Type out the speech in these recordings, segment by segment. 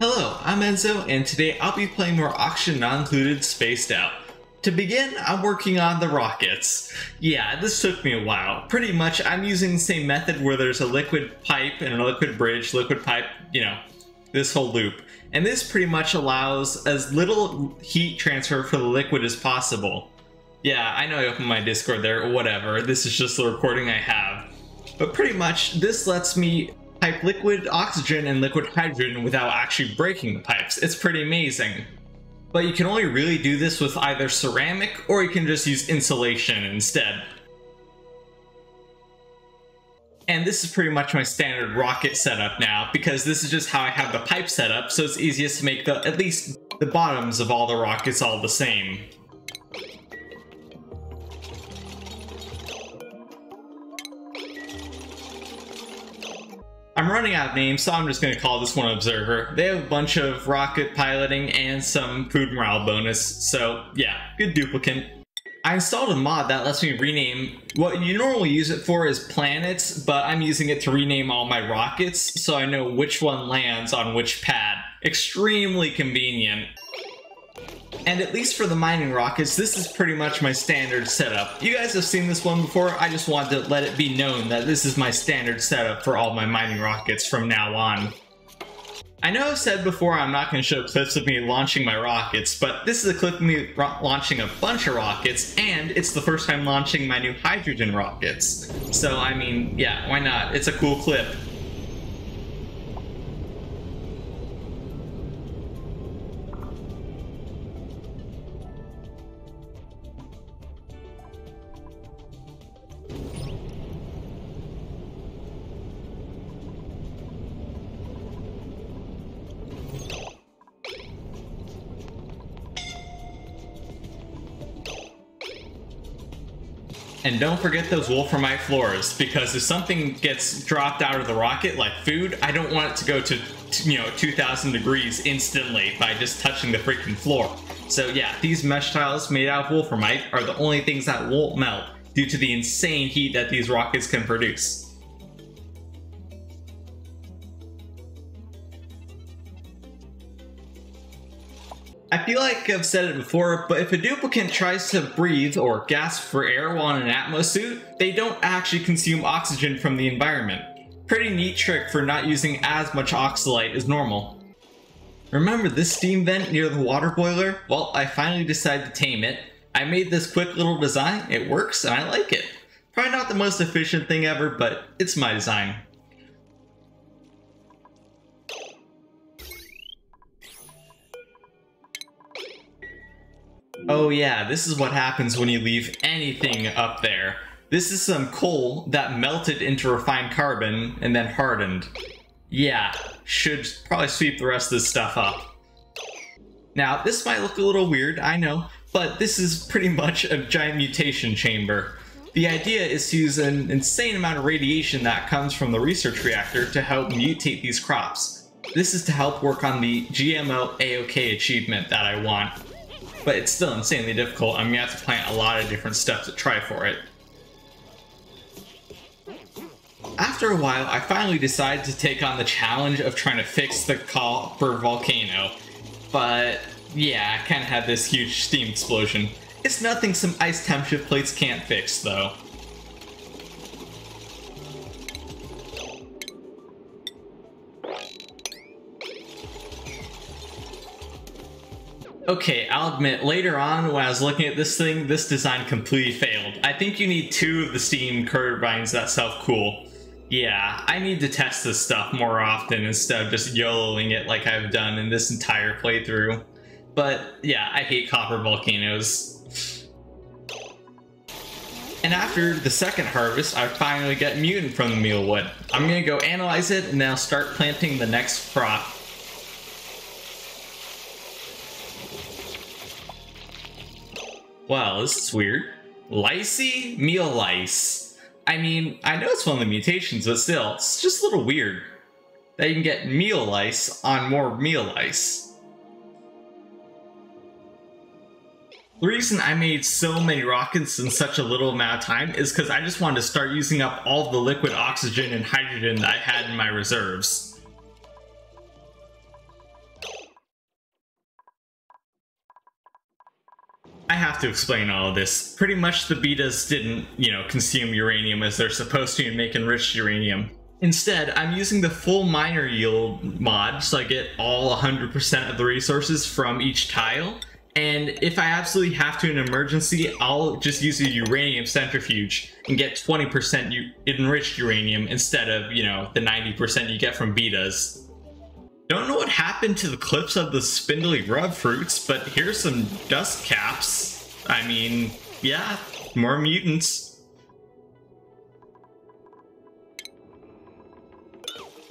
Hello, I'm Enzo, and today I'll be playing more Oxygen Not Included Spaced Out. To begin, I'm working on the rockets. Yeah, this took me a while. Pretty much, I'm using the same method where there's a liquid pipe and a liquid bridge, liquid pipe, this whole loop. And this pretty much allows as little heat transfer for the liquid as possible. Yeah, I know I opened my Discord there, or whatever. This is just the recording I have. But pretty much, this lets me pipe liquid oxygen and liquid hydrogen without actually breaking the pipes. It's pretty amazing. But you can only really do this with either ceramic or you can just use insulation instead. And this is pretty much my standard rocket setup now, because this is just how I have the pipe set up, so it's easiest to make at least the bottoms of all the rockets all the same. I'm running out of names, so I'm just going to call this one Observer. They have a bunch of rocket piloting and some food morale bonus, so yeah, good duplicate. I installed a mod that lets me rename. What you normally use it for is planets, but I'm using it to rename all my rockets, so I know which one lands on which pad. Extremely convenient. And at least for the mining rockets, this is pretty much my standard setup. You guys have seen this one before, I just wanted to let it be known that this is my standard setup for all my mining rockets from now on. I know I've said before I'm not going to show clips of me launching my rockets, but this is a clip of me launching a bunch of rockets, and it's the first time launching my new hydrogen rockets. So I mean, yeah, why not? It's a cool clip. And don't forget those wolframite floors, because if something gets dropped out of the rocket, like food, I don't want it to go to 2,000 degrees instantly by just touching the freaking floor. So yeah, these mesh tiles made out of wolframite are the only things that won't melt due to the insane heat that these rockets can produce. I feel like I've said it before, but if a duplicant tries to breathe or gasp for air while in an Atmos suit, they don't actually consume oxygen from the environment. Pretty neat trick for not using as much oxalite as normal. Remember this steam vent near the water boiler? Well, I finally decided to tame it. I made this quick little design, it works, and I like it. Probably not the most efficient thing ever, but it's my design. Oh yeah, this is what happens when you leave anything up there. This is some coal that melted into refined carbon and then hardened. Yeah, should probably sweep the rest of this stuff up. Now, this might look a little weird, I know, but this is pretty much a giant mutation chamber. The idea is to use an insane amount of radiation that comes from the research reactor to help mutate these crops. This is to help work on the GMO A-OK achievement that I want. But it's still insanely difficult. I'm gonna have to plant a lot of different stuff to try for it. After a while, I finally decided to take on the challenge of trying to fix the copper volcano. But yeah, I kinda had this huge steam explosion. It's nothing some ice temp shift plates can't fix, though. Okay, I'll admit, later on when I was looking at this thing, this design completely failed. I think you need 2 of the steam turbines that self-cool. Yeah, I need to test this stuff more often instead of just YOLOing it like I've done in this entire playthrough. But yeah, I hate copper volcanoes. And after the second harvest, I finally get mutant from the mealwood. I'm gonna go analyze it and then I'll start planting the next crop. Wow, this is weird. Lysy? Meal lice. I mean, I know it's one of the mutations, but still, it's just a little weird that you can get meal lice on more meal lice. The reason I made so many rockets in such a little amount of time is because I just wanted to start using up all the liquid oxygen and hydrogen that I had in my reserves. I have to explain all of this. Pretty much the betas didn't, consume uranium as they're supposed to and make enriched uranium. Instead, I'm using the full miner yield mod, so I get all 100% of the resources from each tile. And if I absolutely have to in an emergency, I'll just use a uranium centrifuge and get 20% enriched uranium instead of, the 90% you get from betas. Don't know what happened to the clips of the spindly grub fruits, but here's some dust caps. I mean, yeah, more mutants.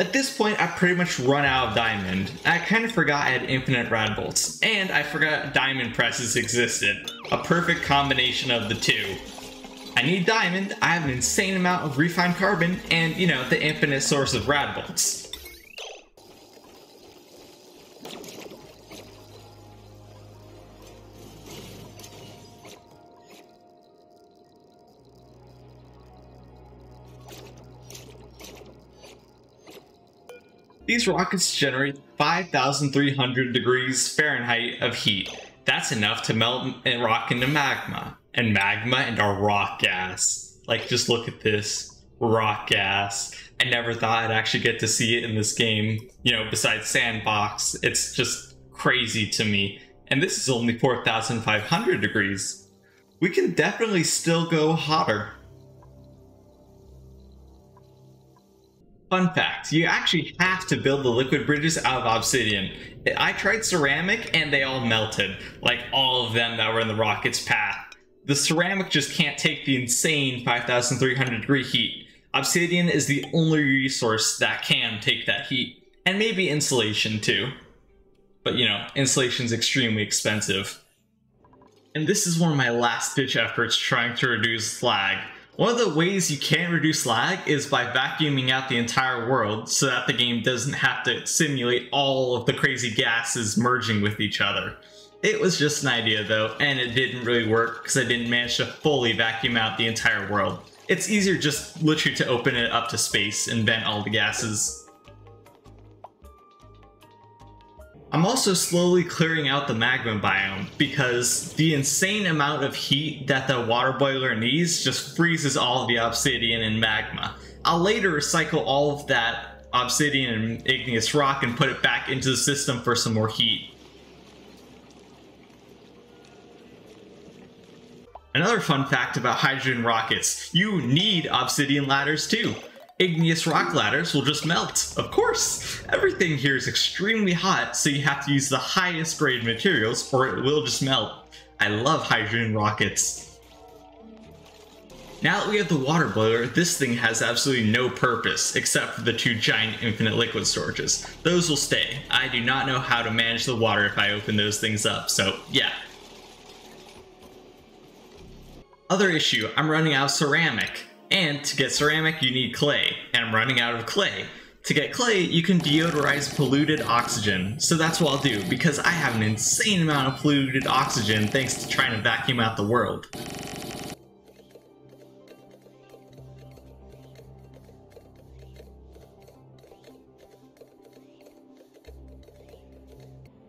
At this point, I've pretty much run out of diamond. I kind of forgot I had infinite rad bolts, and I forgot diamond presses existed. A perfect combination of the two. I need diamond, I have an insane amount of refined carbon, and, the infinite source of rad bolts. These rockets generate 5,300 degrees Fahrenheit of heat. That's enough to melt a rock into magma. And magma into rock gas. Like, just look at this. Rock gas. I never thought I'd actually get to see it in this game. Besides Sandbox. It's just crazy to me. And this is only 4,500 degrees. We can definitely still go hotter. Fun fact, you actually have to build the liquid bridges out of obsidian. I tried ceramic and they all melted, like all of them that were in the rocket's path. The ceramic just can't take the insane 5,300 degree heat. Obsidian is the only resource that can take that heat, and maybe insulation too. But insulation's extremely expensive. And this is one of my last ditch efforts trying to reduce lag. One of the ways you can reduce lag is by vacuuming out the entire world so that the game doesn't have to simulate all of the crazy gases merging with each other. It was just an idea though, and it didn't really work because I didn't manage to fully vacuum out the entire world. It's easier just literally to open it up to space and vent all the gases. I'm also slowly clearing out the magma biome because the insane amount of heat that the water boiler needs just freezes all of the obsidian and magma. I'll later recycle all of that obsidian and igneous rock and put it back into the system for some more heat. Another fun fact about hydrogen rockets, you need obsidian ladders too. Igneous rock ladders will just melt. Of course! Everything here is extremely hot, so you have to use the highest grade materials or it will just melt. I love hydrogen rockets. Now that we have the water boiler, this thing has absolutely no purpose except for the two giant infinite liquid storages. Those will stay. I do not know how to manage the water if I open those things up, so yeah. Other issue, I'm running out of ceramic. And to get ceramic, you need clay, and I'm running out of clay. To get clay, you can deodorize polluted oxygen, so that's what I'll do, because I have an insane amount of polluted oxygen thanks to trying to vacuum out the world.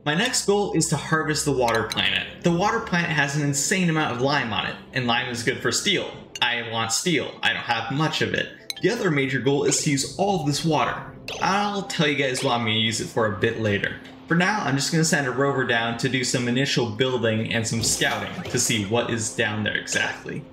My next goal is to harvest the water planet. The water planet has an insane amount of lime on it, and lime is good for steel. I want steel. I don't have much of it. The other major goal is to use all of this water. I'll tell you guys what I'm going to use it for a bit later. For now, I'm just going to send a rover down to do some initial building and some scouting to see what is down there exactly.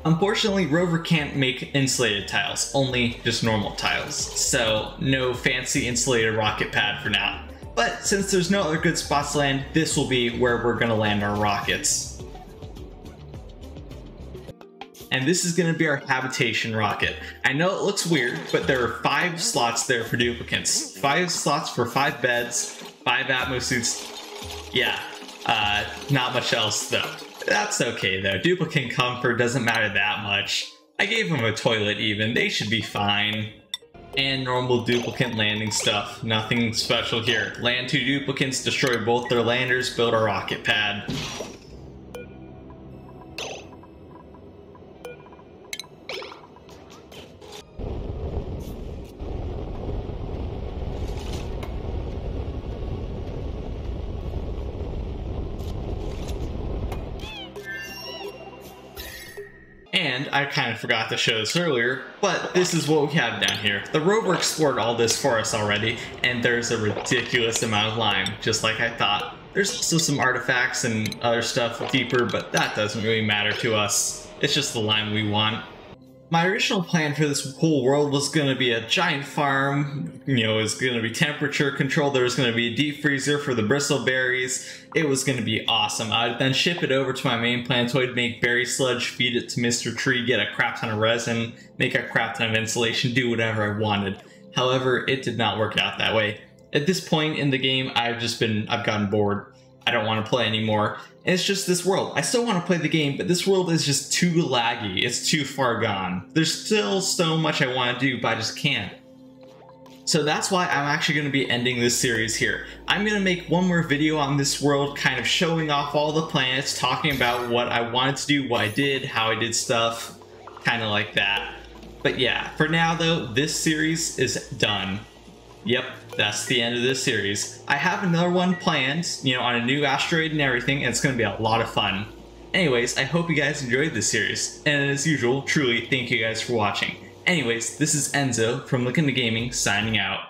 Unfortunately, Rover can't make insulated tiles, only just normal tiles, so no fancy insulated rocket pad for now. But since there's no other good spots to land, this will be where we're going to land our rockets. And this is going to be our habitation rocket. I know it looks weird, but there are 5 slots there for duplicants. 5 slots for 5 beds, 5 Atmos suits. Yeah, not much else though. That's okay though, duplicant comfort doesn't matter that much. I gave them a toilet even, they should be fine. And normal duplicant landing stuff, nothing special here. Land 2 duplicants, destroy both their landers, build a rocket pad. And I kind of forgot to show this earlier, but this is what we have down here. The rover explored all this for us already, and there's a ridiculous amount of lime, just like I thought. There's also some artifacts and other stuff deeper, but that doesn't really matter to us. It's just the lime we want. My original plan for this whole world was going to be a giant farm, it was going to be temperature controlled, there was going to be a deep freezer for the bristleberries. It was going to be awesome. I'd then ship it over to my main planetoid, make berry sludge, feed it to Mr. Tree, get a crap ton of resin, make a crap ton of insulation, do whatever I wanted. However, it did not work out that way. At this point in the game, I've gotten bored. I don't want to play anymore. And it's just this world. I still want to play the game, but this world is just too laggy. It's too far gone. There's still so much I want to do, but I just can't. So that's why I'm actually going to be ending this series here. I'm going to make one more video on this world, kind of showing off all the planets, talking about what I wanted to do, what I did, how I did stuff, kind of like that. But yeah, for now though, this series is done. Yep, that's the end of this series. I have another one planned, on a new asteroid and everything, and it's going to be a lot of fun. Anyways, I hope you guys enjoyed this series, and as usual, truly thank you guys for watching. Anyways, this is Enzo from LookIntoGaming signing out.